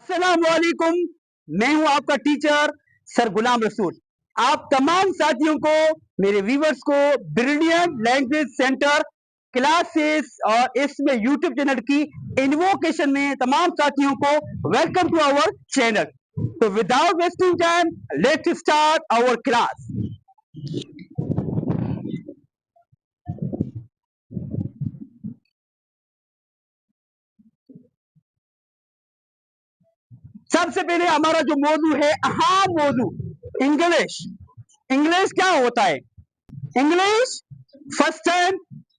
अस्सलाम वालेकुम। मैं हूं आपका टीचर सर गुलाम रसूल। आप तमाम साथियों को, मेरे व्यूवर्स को ब्रिलियंट लैंग्वेज सेंटर क्लासेस और इसमें यूट्यूब चैनल की इन्वोकेशन में तमाम साथियों को वेलकम टू आवर चैनल। तो without wasting time let's start our class. सबसे पहले हमारा जो मौजू है, अहम मौजू, इंग्लिश। इंग्लिश क्या होता है? इंग्लिश फर्स्ट टाइम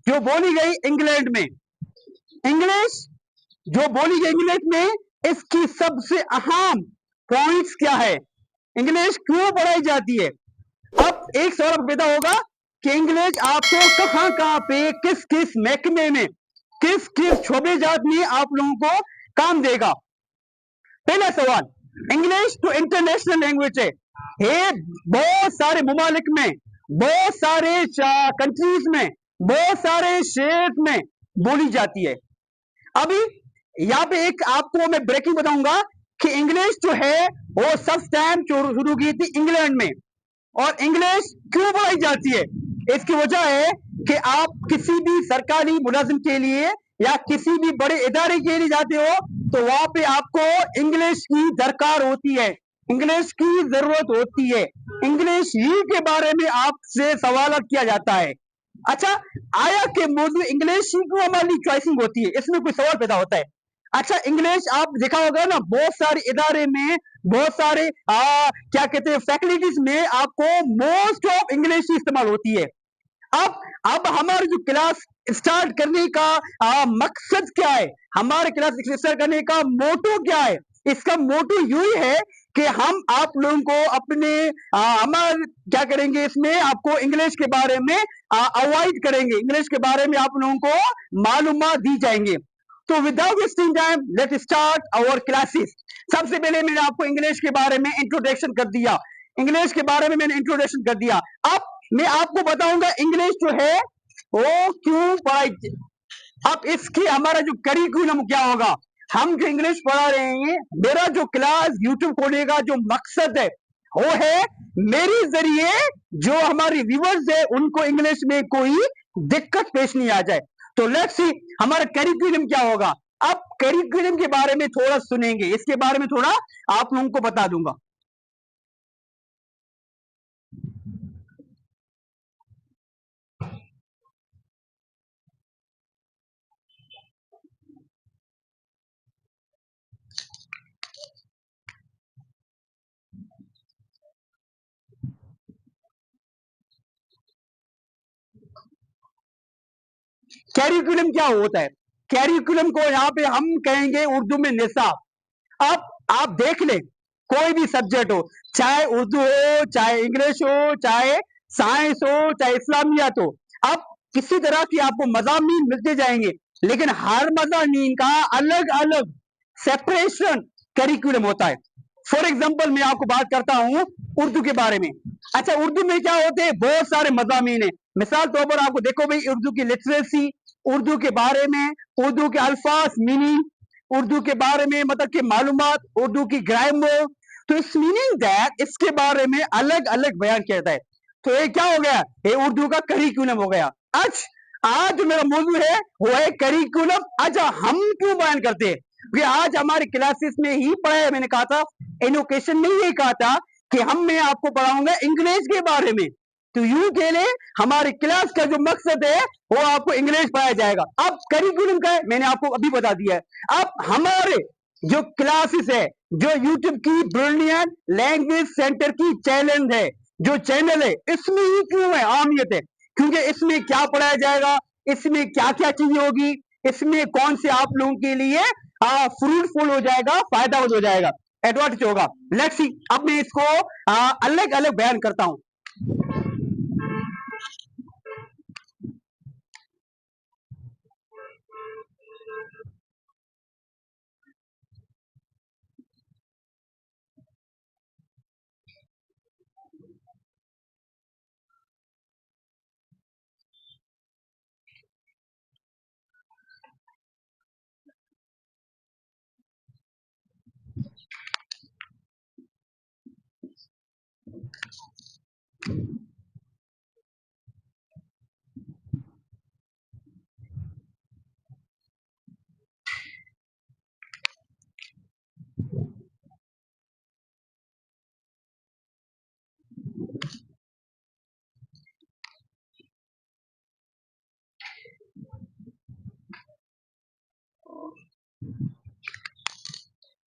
जो बोली गई इंग्लैंड में, इंग्लिश जो बोली गई इंग्लैंड में, इसकी सबसे अहम पॉइंट्स क्या है? इंग्लिश क्यों पढ़ाई जाती है? अब एक सवाल पैदा होगा कि इंग्लिश आपको कहां कहां पे, किस किस महकमे में, किस किस शोबे जात में आप लोगों को काम देगा। पहला सवाल, इंग्लिश तो इंटरनेशनल लैंग्वेज है, बहुत सारे मुमालिक में, बहुत सारे कंट्रीज में, बहुत सारे शहर में बोली जाती है। अभी यहाँ पे एक आपको मैं ब्रेकिंग बताऊंगा कि इंग्लिश जो है वो सब टाइम शुरू की थी इंग्लैंड में। और इंग्लिश क्यों पढ़ाई जाती है? इसकी वजह है कि आप किसी भी सरकारी मुलाजिम के लिए या किसी भी बड़े इदारे के लिए जाते हो तो वहां पे आपको इंग्लिश की दरकार होती है, इंग्लिश की जरूरत होती है। इंग्लिश ही के बारे में आपसे सवाल किया जाता है। अच्छा, आया के मौजूद इंग्लिश ही क्यों हमारी चॉइसिंग होती है, इसमें कोई सवाल पैदा होता है। अच्छा, इंग्लिश आप देखा होगा ना, बहुत सारे इदारे में, बहुत सारे क्या कहते हैं फैकल्टीज में आपको मोस्ट ऑफ इंग्लिश ही इस्तेमाल होती है। अब हमारे जो क्लास स्टार्ट करने का मकसद क्या है, हमारे क्लास स्टार्ट करने का मोटो क्या है? इसका मोटो यही है कि हम आप लोगों को अपने हमारे क्या करेंगे, इसमें आपको इंग्लिश के बारे में अवॉइड करेंगे, इंग्लिश के बारे में आप लोगों को मालूमात दी जाएंगे। तो without wasting time let start our classes. सबसे पहले मैंने आपको इंग्लिश के बारे में इंट्रोडक्शन कर दिया, इंग्लिश के बारे में मैंने इंट्रोडक्शन कर दिया। अब मैं आपको बताऊंगा इंग्लिश जो है वो क्यों पढ़ाई। अब इसकी हमारा जो करिकुलम क्या होगा, हम जो इंग्लिश पढ़ा रहे हैं, मेरा जो क्लास यूट्यूब खोलने का जो मकसद है वो है मेरे जरिए जो हमारे व्यूवर्स है उनको इंग्लिश में कोई दिक्कत पेश नहीं आ जाए। तो लेट्स सी हमारा करिकुलम क्या होगा। अब करिकुलम के बारे में थोड़ा सुनेंगे, इसके बारे में थोड़ा आप लोगों को बता दूंगा। कैरिकुलम क्या होता है? कैरिकुलम को यहाँ पे हम कहेंगे उर्दू में निसाब। अब आप देख ले, कोई भी सब्जेक्ट हो, चाहे उर्दू हो, चाहे इंग्लिश हो, चाहे साइंस हो, चाहे इस्लामियात हो, अब किसी तरह की आपको मजामीन मिलते जाएंगे, लेकिन हर मजामीन का अलग अलग सेपरेशन करिकुलम होता है। फॉर एग्जाम्पल मैं आपको बात करता हूं उर्दू के बारे में। अच्छा, उर्दू में क्या होते हैं? बहुत सारे मजामीन है। मिसाल तौर पर आपको देखो भाई, उर्दू की लिटरेसी, उर्दू के बारे में, उर्दू के अल्फाज मीनिंग, उर्दू के बारे में मतलब कि मालूमात, उर्दू की ग्रामर। तो इस मीनिंग दैट इसके बारे में अलग अलग बयान किया जाता है। तो ये क्या हो गया? ये उर्दू का करिकुलम हो गया। आज जो मेरा मौजू है वो है करिकुलम। अच्छा, हम क्यों बयान करते हैं? क्योंकि आज हमारे क्लासेस में ही पढ़ा है, मैंने कहा था एजुकेशन में यही कहा था कि मैं आपको पढ़ाऊंगा इंग्लिश के बारे में। तो यूं के लिए हमारे क्लास का जो मकसद है वो आपको इंग्लिश पढ़ाया जाएगा। अब करिकुलम का है, मैंने आपको अभी बता दिया है। अब हमारे जो क्लासेस है, जो यूट्यूब की ब्रिलियंट लैंग्वेज सेंटर की चैलेंज है, जो चैनल है, इसमें ही क्यों है अहमियत है? क्योंकि इसमें क्या पढ़ाया जाएगा, इसमें क्या क्या चीजें होगी, इसमें कौन से आप लोगों के लिए फ्रूटफुल हो जाएगा, फायदा हो जाएगा, एडवांटेज होगा। लेट्स सी, अब मैं इसको अलग अलग बयान करता हूं।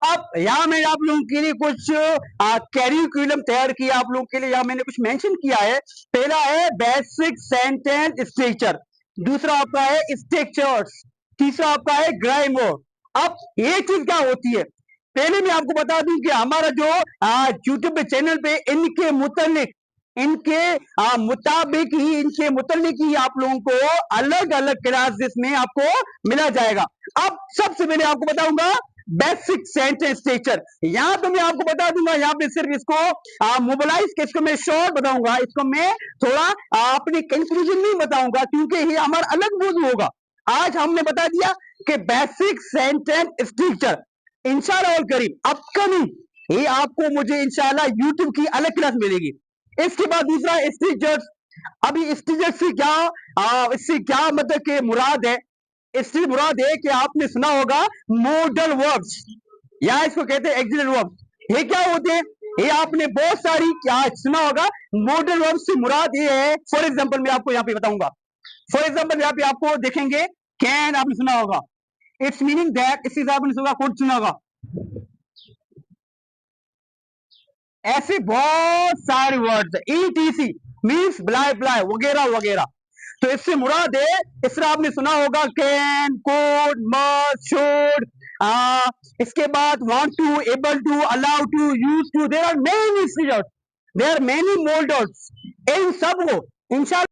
अब यहाँ मैंने आप लोगों के लिए कुछ कैरिकुलम तैयार किया आप लोगों के लिए, यहाँ मैंने कुछ मेंशन किया है। पहला है बेसिक सेंटेंस स्ट्रक्चर, दूसरा आपका है स्ट्रक्चर्स, तीसरा आपका है ग्रामर। अब ये चीज क्या होती है, पहले मैं आपको बता दूं कि हमारा जो यूट्यूब चैनल पे इनके मुतालिक इनके मुतालिक ही आप लोगों को अलग अलग क्लासेस में आपको मिला जाएगा। अब सबसे पहले आपको बताऊंगा बेसिक सेंटेंस स्ट्रक्चर। यहाँ पे मैं आपको बता दूंगा, यहाँ पे सिर्फ इसको मोबिलाइज के इसको मैं शॉर्ट बताऊंगा, इसको मैं थोड़ा अपनी कंक्लूजन नहीं बताऊंगा क्योंकि ये हमारा अलग मौजूद होगा। आज हमने बता दिया कि बेसिक सेंटेंस स्ट्रक्चर, इंशाल्लाह और करीब अपकमिंग ये आपको मुझे इंशाल्लाह यूट्यूब की अलग क्लास मिलेगी। इसके बाद दूसरा स्ट्रक्चर्स। अभी स्ट्रक्चर से क्या इससे क्या मतलब के मुराद है, इससे मुराद है कि आपने सुना होगा मॉडल वर्ब्स, या इसको कहते हैं एक्सिलरी वर्ब्स। ये क्या होते हैं, ये आपने बहुत सारी क्या सुना होगा। मॉडल वर्ब्स से मुराद ये है, फॉर एग्जांपल मैं आपको यहाँ पे बताऊंगा। फॉर एग्जांपल यहाँ पे आपको देखेंगे कैन, आपने सुना होगा, इट्स मीनिंग दैट, इसी से आपने सुना होगा। ऐसे बहुत सारे वर्ड्स, ईटीसी मींस ब्लाई ब्लाई वगैरह वगैरह। तो इससे मुराद है, इस तरह आपने सुना होगा कैन, कोड, मस्ट, शुड, इसके बाद want to, able to, allow to, use to, there are many modals. इन सब को इंशाल्लाह